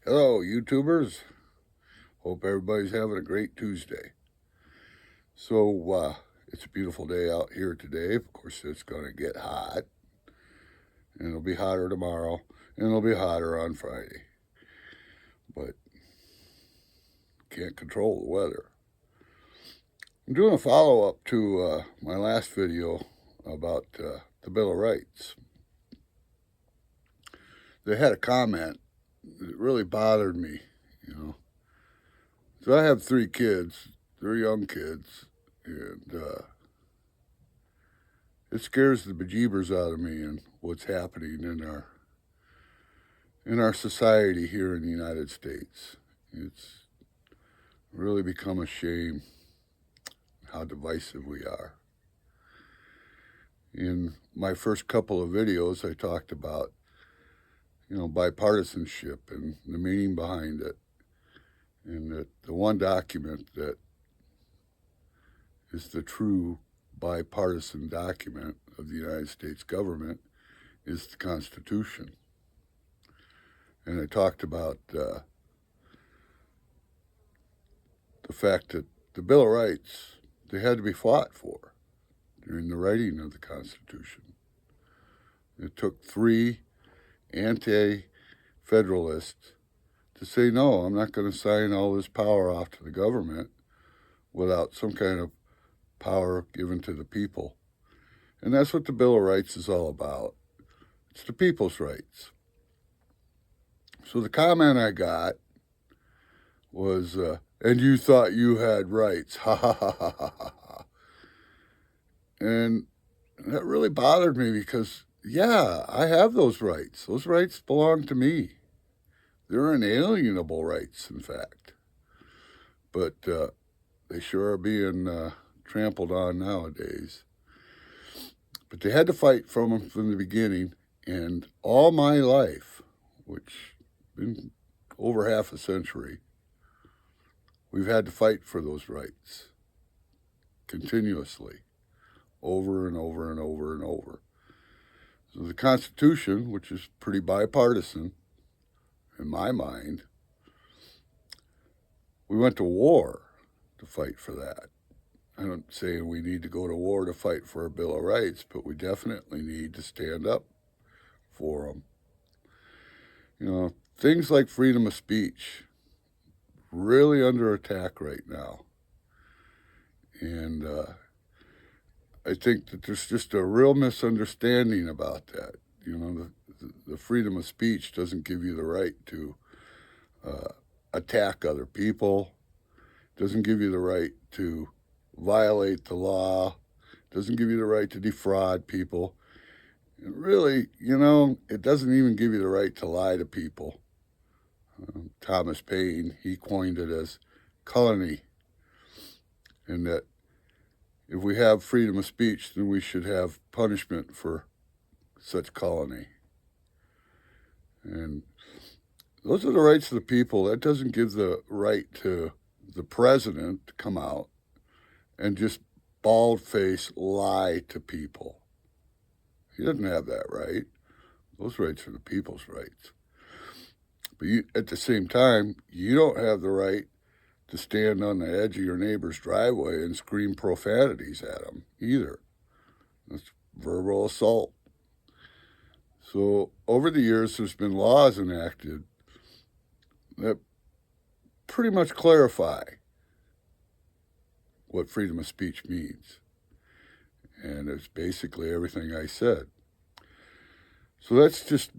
Hello, YouTubers. Hope everybody's having a great Tuesday. So, it's a beautiful day out here today. Of course, it's going to get hot, and it'll be hotter tomorrow, and it'll be hotter on Friday. But can't control the weather. I'm doing a follow up to my last video about the Bill of Rights. They had a comment that really bothered me. So I have 3 kids. They're young kids, and it scares the bejeebers out of me and what's happening in our society here in the United States. It's really become a shame how divisive we are. In my first couple of videos, I talked about bipartisanship and the meaning behind it, and that the one document that is the true bipartisan document of the United States government is the Constitution. And I talked about the fact that the Bill of Rights, they had to be fought for during the writing of the Constitution. It took 3 anti-federalists to say, no, I'm not going to sign all this power off to the government without some kind of power given to the people. And that's what the Bill of Rights is all about. It's the people's rights. So the comment I got was, and you thought you had rights. Ha ha ha ha ha ha. And that really bothered me because, yeah, I have those rights. Those rights belong to me. They're inalienable rights, in fact. But they sure are being trampled on nowadays. But they had to fight from them from the beginning. And all my life, which has been over half a century, we've had to fight for those rights continuously, over and over and over and over. So the Constitution, which is pretty bipartisan in my mind, we went to war to fight for that. I'm not saying we need to go to war to fight for a Bill of Rights, but we definitely need to stand up for them. Things like freedom of speech, really under attack right now. And I think that there's just a real misunderstanding about that. The freedom of speech doesn't give you the right to attack other people, doesn't give you the right to violate the law, doesn't give you the right to defraud people. And really, it doesn't even give you the right to lie to people. Thomas Paine, he coined it as calumny, and that if we have freedom of speech, then we should have punishment for such calumny. And those are the rights of the people. That doesn't give the right to the president to come out and just bald-faced lie to people. He doesn't have that right. Those rights are the people's rights. But at the same time, you don't have the right to stand on the edge of your neighbor's driveway and scream profanities at him either. That's verbal assault. So over the years, there's been laws enacted that pretty much clarify what freedom of speech means. And it's basically everything I said. So that's just,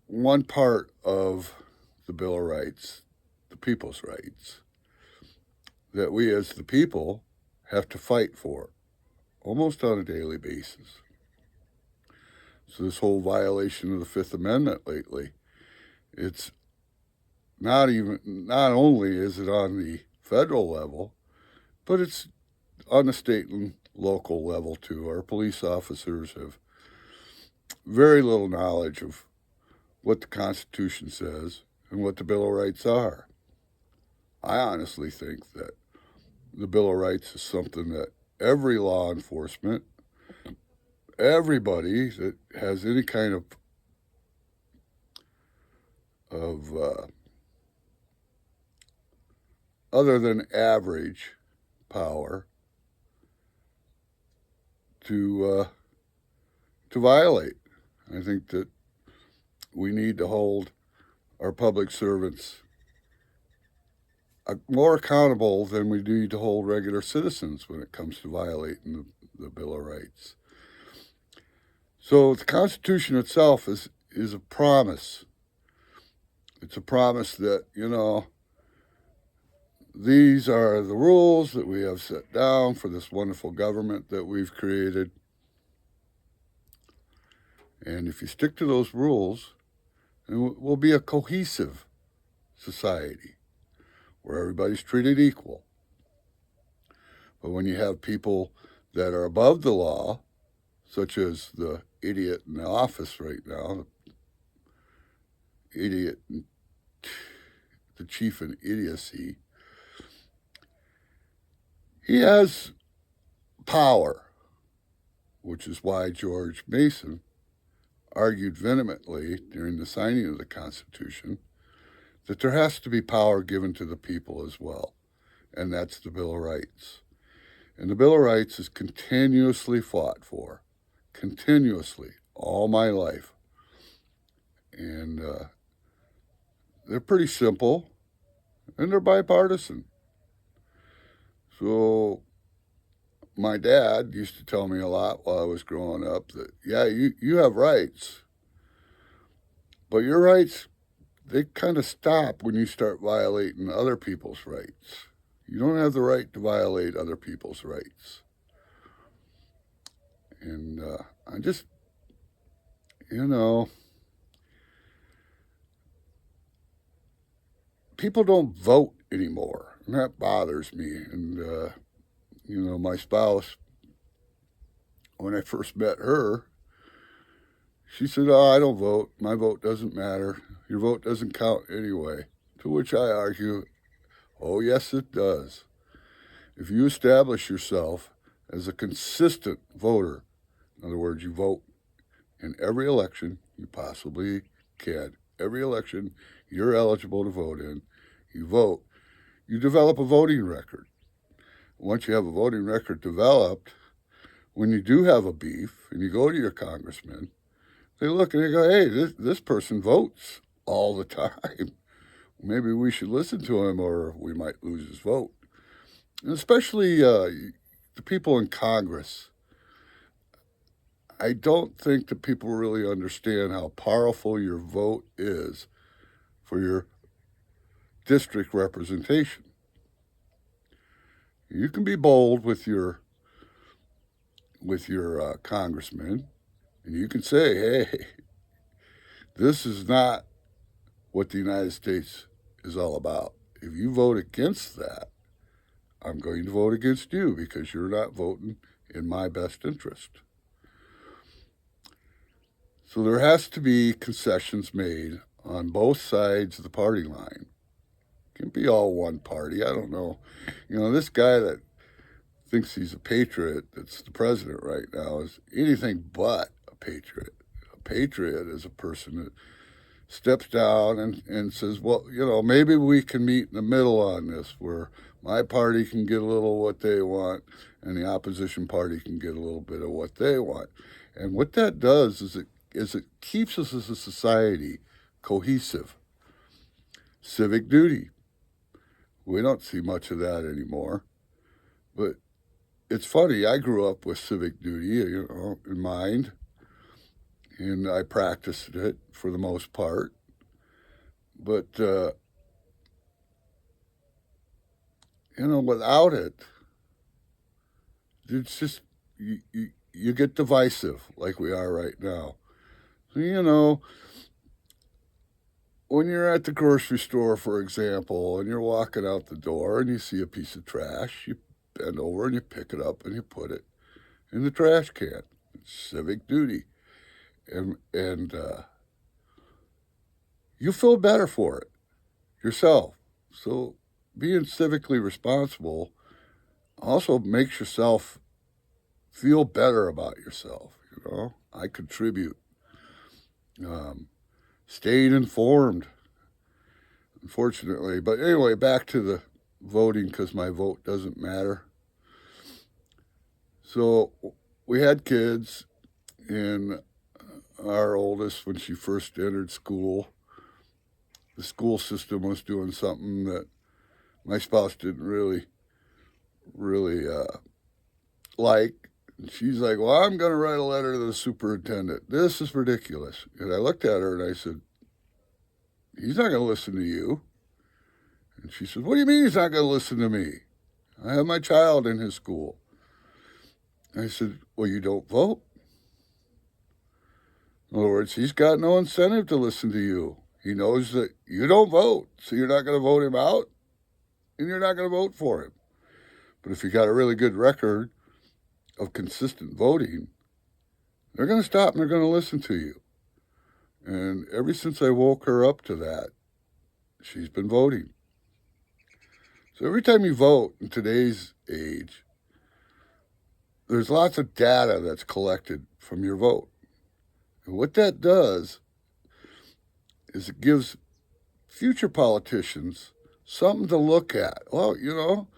one part of the Bill of Rights, the people's rights, that we as the people have to fight for almost on a daily basis. So this whole violation of the Fifth Amendment lately, it's not only is it on the federal level, but it's on the state and local level too. Our police officers have very little knowledge of what the Constitution says and what the Bill of Rights are. I honestly think that the Bill of Rights is something that every law enforcement, everybody that has any kind of other than average power to violate. I think that we need to hold our public servants more accountable than we need to hold regular citizens when it comes to violating the Bill of Rights. So the Constitution itself is a promise. It's a promise that, these are the rules that we have set down for this wonderful government that we've created. And if you stick to those rules, then we'll be a cohesive society where everybody's treated equal. But when you have people that are above the law, such as the idiot in the office right now, the chief in idiocy, he has power, which is why George Mason argued vehemently during the signing of the Constitution that there has to be power given to the people as well, and that's the Bill of Rights. And the Bill of Rights is continuously fought for, continuously, all my life. And they're pretty simple, and they're bipartisan. So my dad used to tell me a lot while I was growing up that, yeah, you have rights, but your rights, they kind of stop when you start violating other people's rights. You don't have the right to violate other people's rights. And I just, people don't vote anymore. And that bothers me. And, my spouse, when I first met her, she said, "Oh, I don't vote. My vote doesn't matter. Your vote doesn't count anyway." To which I argue, oh, yes, it does. If you establish yourself as a consistent voter, in other words, you vote in every election you possibly can, every election you're eligible to vote in, you vote, you develop a voting record. Once you have a voting record developed, when you do have a beef and you go to your congressman, they look and they go, "Hey, this person votes all the time. Maybe we should listen to him or we might lose his vote." And especially the people in Congress. I don't think that people really understand how powerful your vote is for your district representation. You can be bold with your congressman, and you can say, "Hey, this is not what the United States is all about. If you vote against that, I'm going to vote against you because you're not voting in my best interest." So there has to be concessions made on both sides of the party line. It can be all one party. I don't know. This guy that thinks he's a patriot, that's the president right now, is anything but a patriot. A patriot is a person that steps down and says, well, maybe we can meet in the middle on this, where my party can get a little what they want and the opposition party can get a little bit of what they want. And what that does is it keeps us as a society cohesive. Civic duty. We don't see much of that anymore. But it's funny, I grew up with civic duty, in mind, and I practiced it for the most part. But, without it, it's just, you get divisive like we are right now. So, when you're at the grocery store, for example, and you're walking out the door and you see a piece of trash, you bend over and you pick it up and you put it in the trash can. It's civic duty. And you feel better for it yourself. So being civically responsible also makes yourself feel better about yourself. I contribute. Staying informed, unfortunately. But anyway, back to voting because my vote doesn't matter. So we had kids, and our oldest, when she first entered school, the school system was doing something that my spouse didn't really like. And she's like, well, I'm going to write a letter to the superintendent. This is ridiculous. And I looked at her and I said, he's not going to listen to you. And she said, what do you mean he's not going to listen to me? I have my child in his school. And I said, well, you don't vote. In other words, he's got no incentive to listen to you. He knows that you don't vote, so you're not going to vote him out, and you're not going to vote for him. But if you got a really good record of consistent voting, they're going to stop and they're going to listen to you. And ever since I woke her up to that, she's been voting. So every time you vote in today's age, there's lots of data that's collected from your vote. And what that does is it gives future politicians something to look at. Well,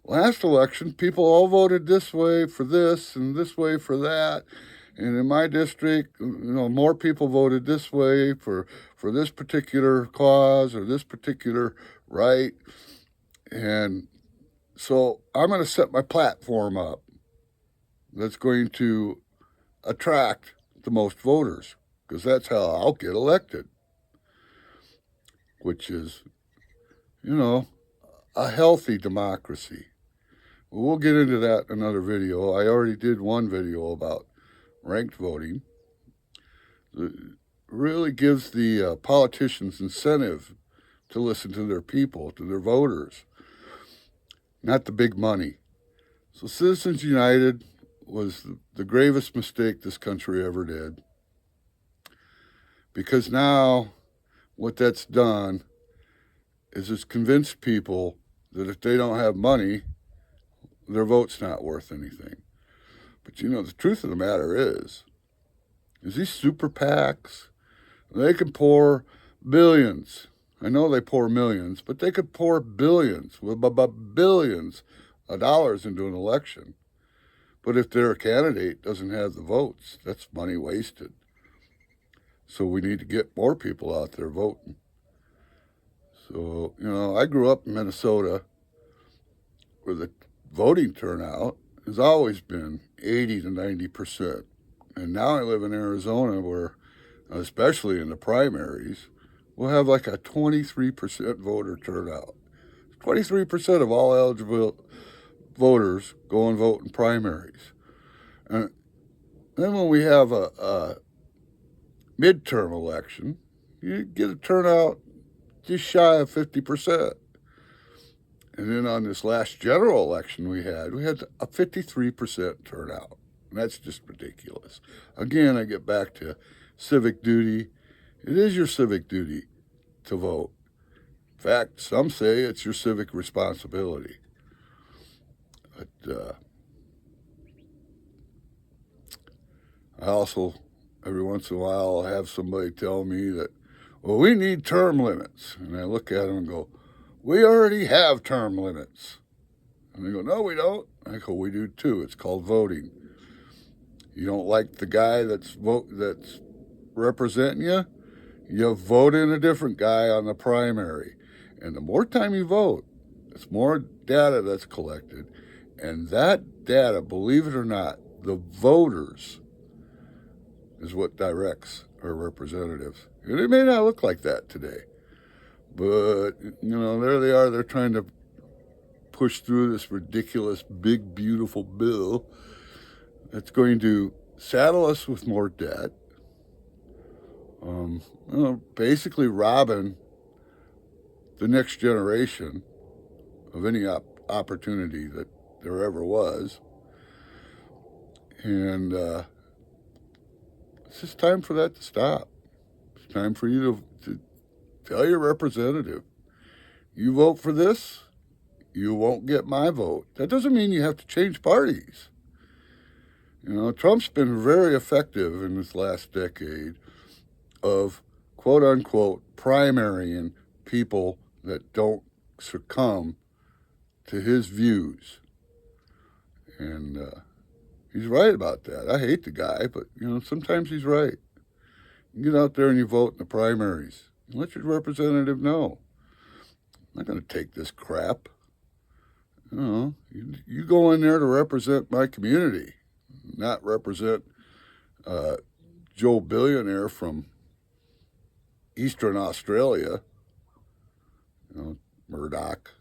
last election, people all voted this way for this and this way for that. And in my district, more people voted this way for this particular cause or this particular right. And so I'm going to set my platform up that's going to attract the most voters, because that's how I'll get elected, which is, a healthy democracy. We'll get into that in another video. I already did one video about ranked voting. It really gives the politicians incentive to listen to their people, to their voters, not the big money. So Citizens United was the gravest mistake this country ever did, because now what that's done is it's convinced people that if they don't have money, their vote's not worth anything. But the truth of the matter is these super PACs, they can pour billions. I know they pour millions, but they could pour billions, billions of dollars into an election. But if their candidate doesn't have the votes, that's money wasted. So we need to get more people out there voting. So, I grew up in Minnesota, where the voting turnout has always been 80 to 90%. And now I live in Arizona, where, especially in the primaries, we'll have like a 23% voter turnout. 23% of all eligible voters go and vote in primaries. And then when we have a midterm election, you get a turnout just shy of 50%. And then on this last general election we had a 53% turnout. And that's just ridiculous. Again, I get back to civic duty. It is your civic duty to vote. In fact, some say it's your civic responsibility. But I also, every once in a while, I'll have somebody tell me that, well, we need term limits. And I look at them and go, we already have term limits. And they go, no, we don't. I go, we do too. It's called voting. You don't like the guy that's representing you? You vote in a different guy on the primary. And the more time you vote, it's more data that's collected. And that data, believe it or not, the voters is what directs our representatives. And it may not look like that today. But, there they are. They're trying to push through this ridiculous, big, beautiful bill that's going to saddle us with more debt. Basically robbing the next generation of any opportunity that there ever was. And it's just time for that to stop. It's time for you to tell your representative, you vote for this, you won't get my vote. That doesn't mean you have to change parties. Trump's been very effective in this last decade of quote-unquote primarying people that don't succumb to his views. And he's right about that. I hate the guy, but, sometimes he's right. You get out there and you vote in the primaries. Let your representative know. I'm not going to take this crap. You go in there to represent my community, not represent Joe Billionaire from Eastern Australia, Murdoch.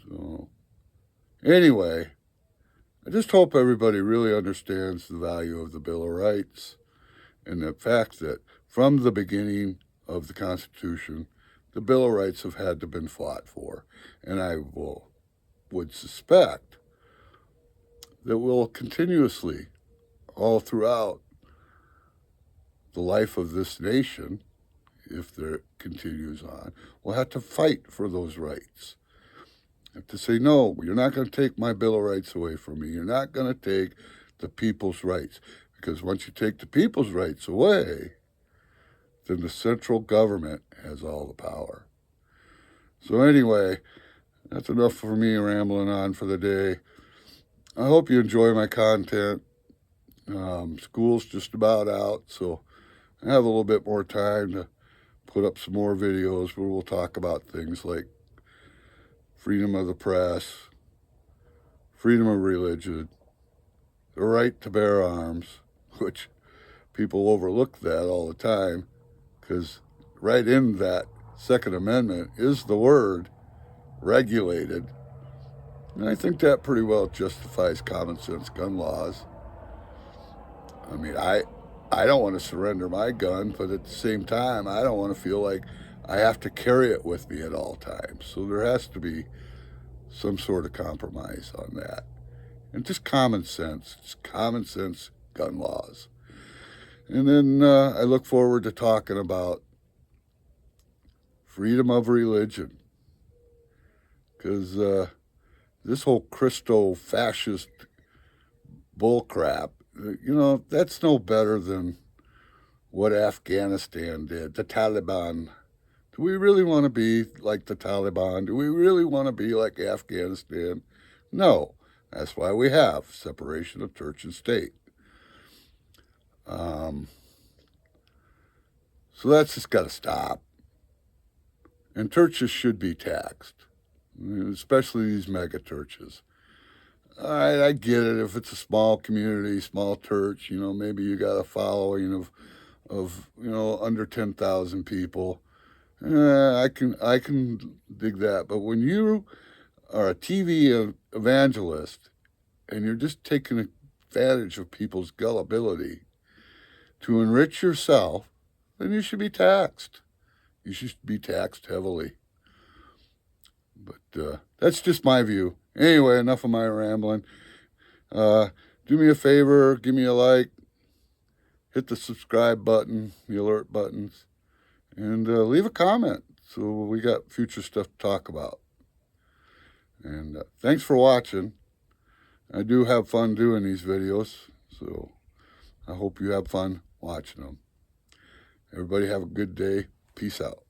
So, anyway, I just hope everybody really understands the value of the Bill of Rights and the fact that from the beginning of the Constitution, the Bill of Rights have had to been fought for. And I would suspect that we'll continuously, all throughout the life of this nation, if there continues on, we'll have to fight for those rights. Have to say, no, you're not going to take my Bill of Rights away from me. You're not going to take the people's rights. Because once you take the people's rights away, then the central government has all the power. So anyway, that's enough for me rambling on for the day. I hope you enjoy my content. School's just about out, so I have a little bit more time to put up some more videos where we'll talk about things like freedom of the press, freedom of religion, the right to bear arms, which people overlook that all the time, because right in that Second Amendment is the word regulated. And I think that pretty well justifies common sense gun laws. I mean, I don't want to surrender my gun, but at the same time, I don't want to feel like I have to carry it with me at all times. So there has to be some sort of compromise on that. And just common sense gun laws. And then I look forward to talking about freedom of religion. Because this whole Christo-fascist bullcrap, that's no better than what Afghanistan did, the Taliban. Do we really want to be like the Taliban? Do we really want to be like Afghanistan? No. That's why we have separation of church and state. So that's just got to stop. And churches should be taxed, especially these mega churches. All right, I get it. If it's a small community, small church, maybe you got a following of under 10,000 people. I can dig that. But when you are a TV evangelist and you're just taking advantage of people's gullibility to enrich yourself, then you should be taxed. You should be taxed heavily. But that's just my view. Anyway, enough of my rambling. Do me a favor, give me a like, hit the subscribe button, the alert buttons, and leave a comment so we got future stuff to talk about. And thanks for watching. I do have fun doing these videos, so I hope you have fun watching them. Everybody have a good day. Peace out.